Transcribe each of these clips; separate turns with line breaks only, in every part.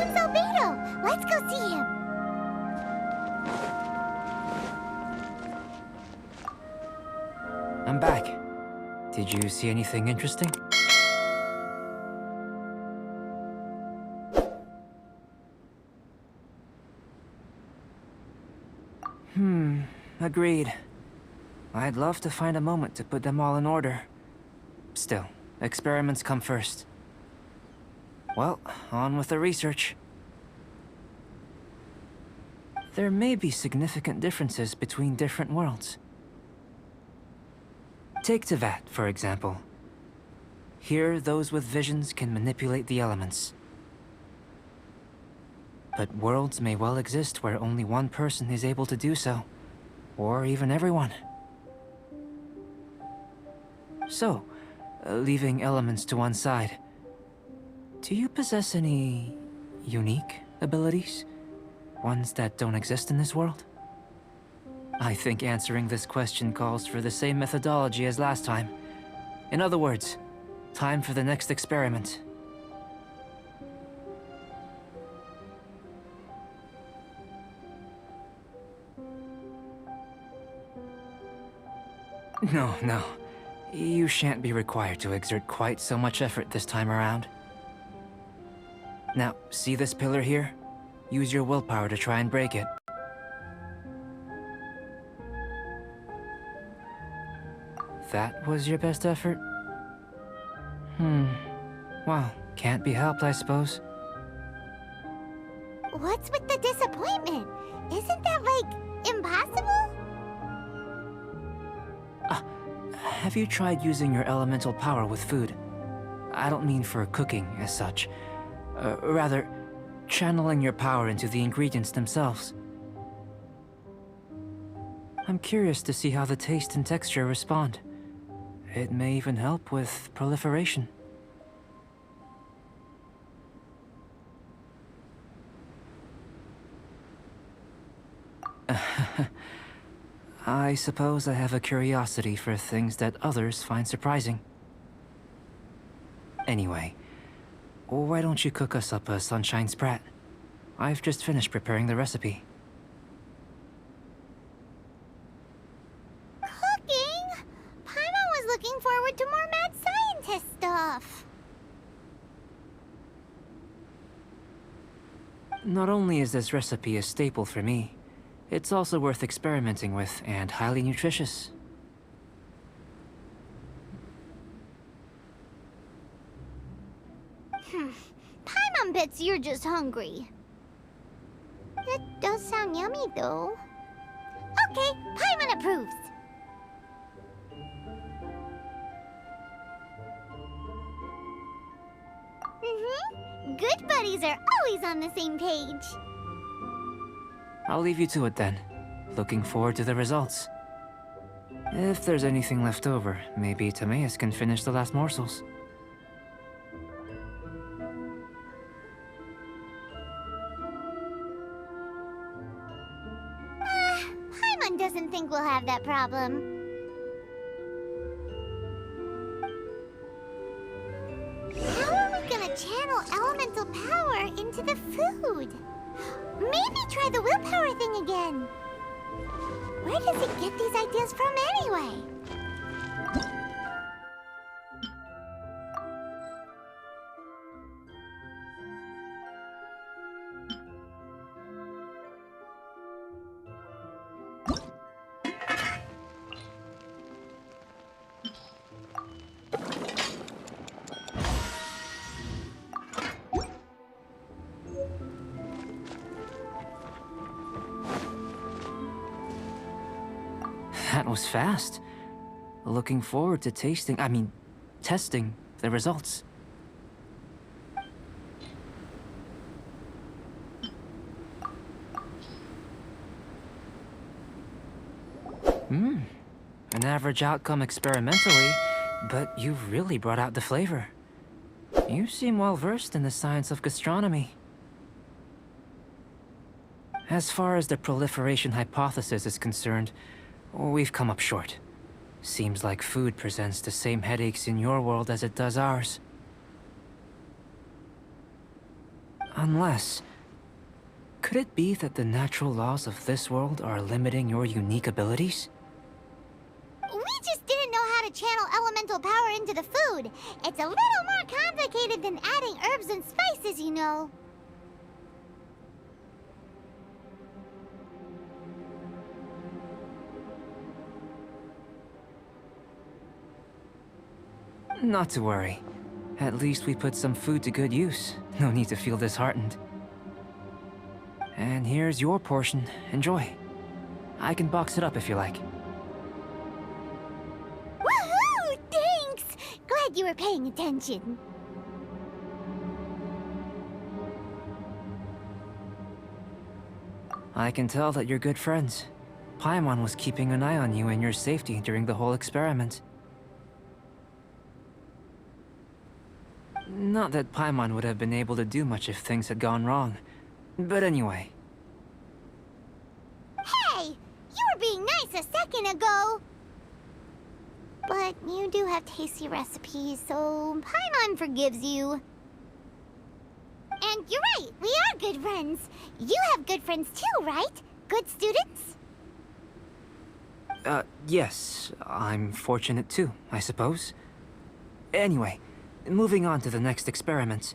name's ALBEDO. Let's go see him.
I'm back. Did you see anything interesting? Agreed. I'd love to find a moment to put them all in order. Still, experiments come first. Well, on with the research. There may be significant differences between different worlds. Take Tevat, for example. Here, those with visions can manipulate the elements. But worlds may well exist where only one person is able to do so. Or even everyone. So, leaving elements to one side, do you possess any unique abilities? Ones that don't exist in this world? I think answering this question calls for the same methodology as last time. In other words, time for the next experiment. No. You shan't be required to exert quite so much effort this time around. Now, see this pillar here? Use your willpower to try and break it. That was your best effort? Well, can't be helped, I suppose.
What's with the disappointment? Isn't that, like, impossible?
Have you tried using your elemental power with food? I don't mean for cooking as such. Rather, channeling your power into the ingredients themselves. I'm curious to see how the taste and texture respond. It may even help with proliferation. I suppose I have a curiosity for things that others find surprising. Anyway, why don't you cook us up a sunshine sprat? I've just finished preparing the recipe.
Cooking? Paimon was looking forward to more mad scientist stuff.
Not only is this recipe a staple for me, it's also worth experimenting with and highly nutritious.
Paimon bets you're just hungry. It does sound yummy, though. Okay, Paimon approves. Good buddies are always on the same page.
I'll leave you to it then. Looking forward to the results. If there's anything left over, maybe Timaeus can finish the last morsels.
Paimon doesn't think we'll have that problem. How are we gonna channel elemental power into the food? Maybe try the willpower thing again. Where does it get these ideas from anyway?
That was fast. Looking forward to testing the results. An average outcome experimentally, but you've really brought out the flavor. You seem well versed in the science of gastronomy. As far as the proliferation hypothesis is concerned, we've come up short. Seems like food presents the same headaches in your world as it does ours. Unless... could it be that the natural laws of this world are limiting your unique abilities?
We just didn't know how to channel elemental power into the food. It's a little more complicated than adding herbs and spices, you know.
Not to worry. At least we put some food to good use. No need to feel disheartened. And here's your portion. Enjoy. I can box it up if you like.
Woohoo! Thanks! Glad you were paying attention.
I can tell that you're good friends. Paimon was keeping an eye on you and your safety during the whole experiment. Not that Paimon would have been able to do much if things had gone wrong. But anyway.
Hey! You were being nice a second ago! But you do have tasty recipes, so Paimon forgives you. And you're right, we are good friends. You have good friends too, right? Good students?
Yes. I'm fortunate too, I suppose. Anyway, moving on to the next experiment.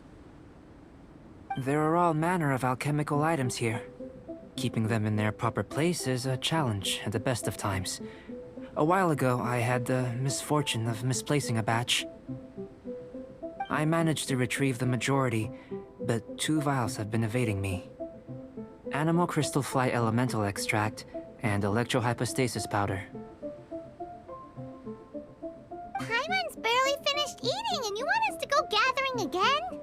There are all manner of alchemical items here. Keeping them in their proper place is a challenge at the best of times. A while ago, I had the misfortune of misplacing a batch. I managed to retrieve the majority, but 2 vials have been evading me. Animal crystal fly elemental extract and electrohypostasis powder.
Paimon's barely finished eating and you want us to go gathering again?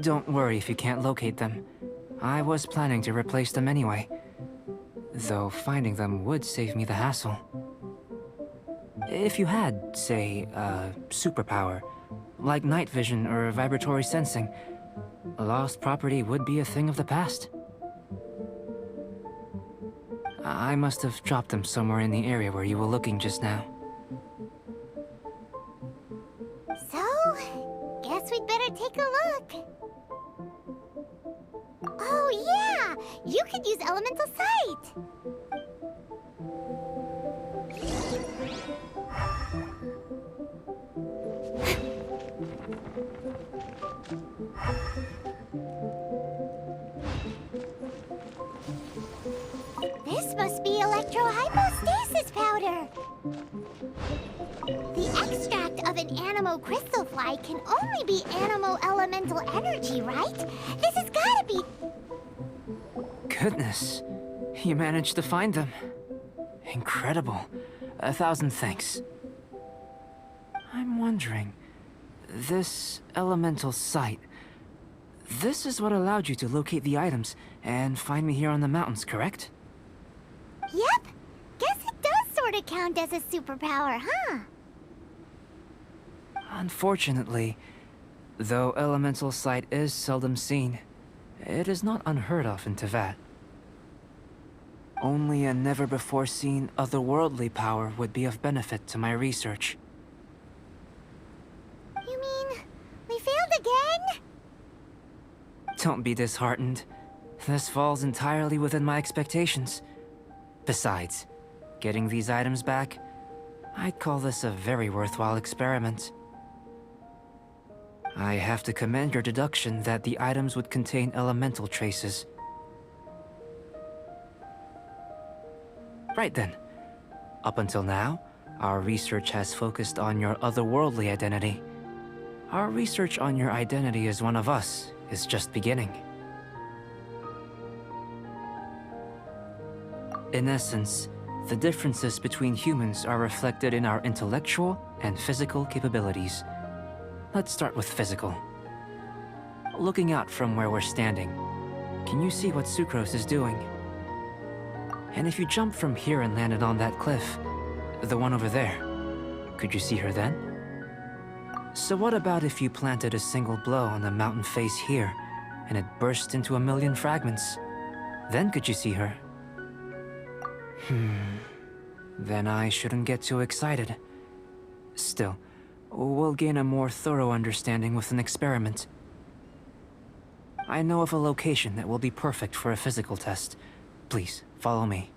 Don't worry if you can't locate them. I was planning to replace them anyway. Though finding them would save me the hassle. If you had, say, a superpower, like night vision or vibratory sensing, lost property would be a thing of the past. I must have dropped them somewhere in the area where you were looking just now.
So, guess we'd better take a look. Oh yeah! You could use elemental sight! This must be electrohypostasis powder! The extract of an animo crystal fly can only be animo elemental energy, right? This has gotta be...
Goodness, you managed to find them. Incredible. 1,000 thanks. I'm wondering, this elemental sight, this is what allowed you to locate the items and find me here on the mountains, correct?
Yep. Guess it does sort of count as a superpower, huh?
Unfortunately, though elemental sight is seldom seen, it is not unheard of in Teyvat. Only a never-before-seen otherworldly power would be of benefit to my research.
You mean, we failed again?
Don't be disheartened. This falls entirely within my expectations. Besides, getting these items back, I'd call this a very worthwhile experiment. I have to commend your deduction that the items would contain elemental traces. Right then. Up until now, our research has focused on your otherworldly identity. Our research on your identity as one of us is just beginning. In essence, the differences between humans are reflected in our intellectual and physical capabilities. Let's start with physical. Looking out from where we're standing, can you see what Sucrose is doing? And if you jumped from here and landed on that cliff, the one over there, could you see her then? So what about if you planted a single blow on the mountain face here, and it burst into 1,000,000 fragments? Then could you see her? Then I shouldn't get too excited. Still, we'll gain a more thorough understanding with an experiment. I know of a location that will be perfect for a physical test. Please, follow me.